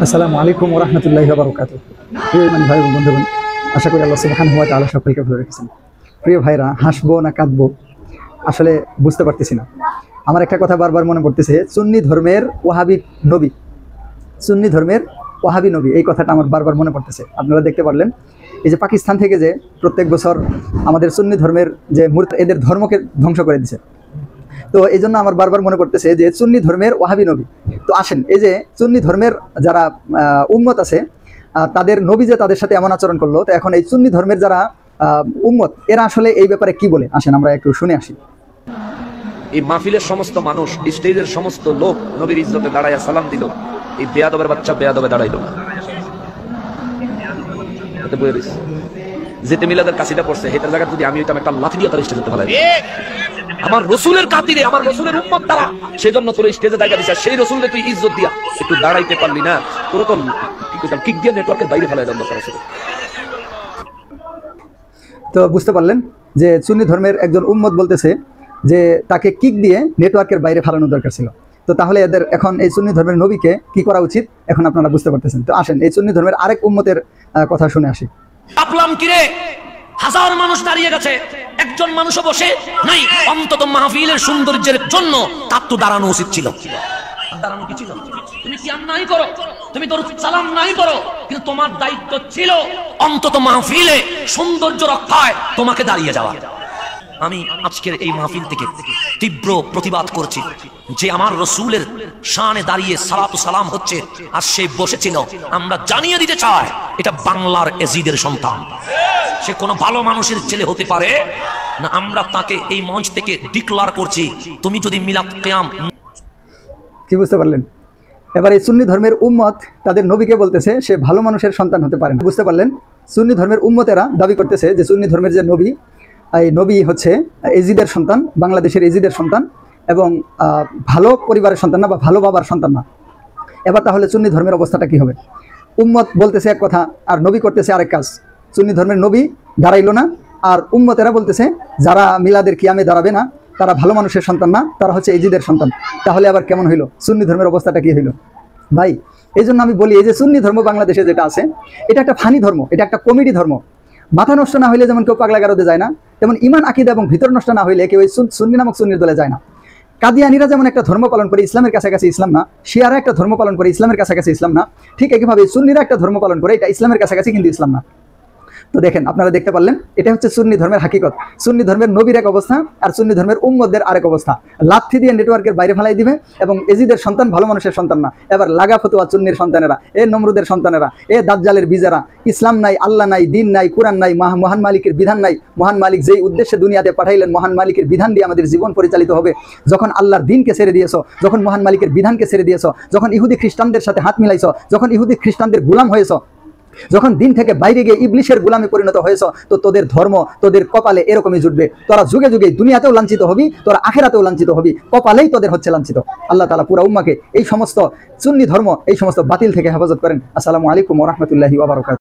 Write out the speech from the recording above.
আসসালামু আলাইকুম ওয়া রাহমাতুল্লাহি ওয়া বারাকাতুহু। প্রিয় ইমানি ভাই ও বন্ধুগণ, আশা করি আল্লাহ সুবহানাহু ওয়া তাআলা সকলকে ভালো রেখেছেন। প্রিয় ভাইরা, হাসবো না কাঁদবো আসলে বুঝতে পারতেছি না। আমার একটা কথা বারবার মনে পড়তেছে, সুন্নি ধর্মের ওয়াহাবি নবী, সুন্নি ধর্মের ওয়াহাবি নবী, এই কথাটা আমার বারবার মনে পড়তেছে। আপনারা দেখতে পারলেন এই যে পাকিস্তান থেকে যে প্রত্যেক বছর আমাদের সুন্নি ধর্মের যে এদের ধর্মকে ধ্বংস করে দিচ্ছে, তো এই জন্য আমার বারবার মনে করতেছে যে সুন্নি ধর্মের ওয়াহাবি নবী। তো আসেন, এই যে সুন্নি ধর্মের যারা উম্মত আছে, তাদের নবী যে তাদের সাথে এমন আচরণ করলো, তো এখন এই সুন্নি ধর্মের যারা উম্মত, এরা আসলে এই ব্যাপারে কি বলে, আসেন আমরা একটু শুনে আসি। এই মাহফিলের সমস্ত মানুষ, স্টেজের সমস্ত লোক নবীর ইজ্জতে দাঁড়াইয়া সালাম দিল, এই বেয়াদবের বাচ্চা বেয়াদবে দাঁড়াইল না। যেতে মিলাদের কাছিটা পড়ছে, হেটার জায়গায় যদি আমি হইতাম একটা লাঠি দিয়ে তার স্টেজে ফেলাই। আমার রসুলের কাতিরে, আমার রসুলের উম্মত তারা, সেজন্য তোর স্টেজে জায়গা দিছে। সেই রসুলকে তুই ইজ্জত দিয়া একটু দাঁড়াইতে পারলি না, তোর তো কি কইতাম, কিক দিয়ে নেটওয়ার্কের বাইরে ফেলাই দেন দরকার ছিল। তো বুঝতে পারলেন যে সুন্নি ধর্মের একজন উম্মত বলতেছে যে তাকে কিক দিয়ে নেটওয়ার্কের বাইরে ফেলানো দরকার ছিল। তো তাহলে এদের এখন এই সুন্নি ধর্মের নবীকে কি করা উচিত, এখন আপনারা বুঝতে পারতেছেন। তো আসেন এই সুন্নি ধর্মের আরেক উম্মতের কথা শুনে আসি। আপলাম কিরে, হাজার মানুষ দাঁড়িয়ে গেছে, একজন মানুষও বসে নাই। অন্তত মাহফিলের সৌন্দর্যের জন্য তার তো দাঁড়ানো উচিত ছিল। দাঁড়ানো কি ছিল? তুমি কিয়াম নাই করো, তুমি দরুদ সালাম নাই করো, কিন্তু তোমার দায়িত্ব ছিল অন্তত মাহফিলে সৌন্দর্য রক্ষায় তোমাকে দাঁড়িয়ে যাওয়া। আমি আজকের এই মাহফিল থেকে তীব্র প্রতিবাদ করছি যে আমার রসুলের শানে দাঁড়িয়ে সালাতু সালাম হচ্ছে, আর সে বসেছিল। আমরা জানিয়ে দিতে চাই, এটা বাংলার এজিদের সন্তান। সে কোনো ভালো মানুষের ছেলে হতে পারে না। আমরা তাকে এই মঞ্চ থেকে ডিক্লার করছি, তুমি যদি মিলাদ কিয়াম। কি বুঝতে পারলেন? এবার এই সুন্নি ধর্মের উম্মত তাদের নবীকে বলতেছে সে ভালো মানুষের সন্তান হতে পারে না। বুঝতে পারলেন? সুন্নি ধর্মের উম্মতেরা দাবি করতেছে যে সুন্নি ধর্মের যে নবী, এই নবী হচ্ছে এজিদের সন্তান, বাংলাদেশের এজিদের সন্তান, এবং ভালো পরিবারের সন্তান না, বা ভালো বাবার সন্তান না। এবার তাহলে সুন্নি ধর্মের অবস্থাটা কি হবে? উম্মত বলতেছে এক কথা, আর নবী করতেছে আরেক কাজ। সুন্নি ধর্মের নবী দাঁড়াইলো না, আর উম্মতেরা বলতেছে যারা মিলাদের কিয়ামে দাঁড়াবে না তারা ভালো মানুষের সন্তান না, তারা হচ্ছে এজিদের সন্তান। তাহলে আবার কেমন হইলো? সুন্নি ধর্মের অবস্থাটা কি হইলো ভাই? এই জন্য আমি বলি, এই যে সুন্নি ধর্ম বাংলাদেশে যেটা আছে, এটা একটা ফানি ধর্ম, এটা একটা কমেডি ধর্ম। মাথা নষ্ট না হইলে যেমন কেউ পাগলা গারদে যায় না, তেমন ইমান আকিদা এবং ভিতর নষ্ট না হইলে কেউ সুন্নি নামক সুন্নির দলে যায় না। কাদিয়ানিরা যেমন একটা ধর্ম পালন করে ইসলামের কাছাকাছি ইসলাম না, শিয়ারা একটা ধর্ম পালন করে ইসলামের কাছাকাছি ইসলাম না, ঠিক একইভাবে সুন্নিরা একটা ধর্ম পালন করে, এটা ইসলামের কাছাকাছি কিন্তু ইসলাম না। তো দেখেন, আপনারা দেখতে পারলেন, এটা হচ্ছে সুন্নি ধর্মের হাকিকত। সুন্নি ধর্মের নবীর এক অবস্থা, আর সুন্নি ধর্মের উম্মতদের আরেক অবস্থা। লাথি দিয়ে নেটওয়ার্কের বাইরে ফেলাই দিবে, এবং এজিদের সন্তান ভালো মানুষের সন্তান না। এবার লাগা ফতুয়া সুন্নির সন্তানেরা, এ নমরুদের সন্তানেরা, এ দাজ্জালের বীজেরা, ইসলাম নাই, আল্লাহ নাই, দিন নাই, কোরআন নাই, মহান মালিকের বিধান নাই। মহান মালিক যেই উদ্দেশ্যে দুনিয়াতে পাঠাইলেন, মহান মালিকের বিধান দিয়ে আমাদের জীবন পরিচালিত হবে। যখন আল্লাহর দিনকে ছেড়ে দিয়েছো, যখন মহান মালিকের বিধানকে ছেড়ে দিয়েছো, যখন ইহুদি খ্রিস্টানদের সাথে হাত মিলাইছো, যখন ইহুদি খ্রিস্টানদের গোলাম হয়েছো, যখন দিন থেকে বাইরে গিয়ে ইবলিশের গোলামে পরিণত হয়েছ, তো তোদের ধর্ম তোদের কপালে এরকমই জুটবে। তোরা যুগে যুগে দুনিয়াতেও লাঞ্ছিত হবি, তোরা আখিরাতেও লাঞ্ছিত হবি, কপালেই তোদের হচ্ছে লাঞ্ছিত। আল্লাহ তাআলা পুরা উম্মাকে এই সমস্ত সুন্নি ধর্ম, এই সমস্ত বাতিল থেকে হেফাজত করেন। আসসালামু আলাইকুম ওয়া রাহমাতুল্লাহি ওয়া বারাকাতুহু।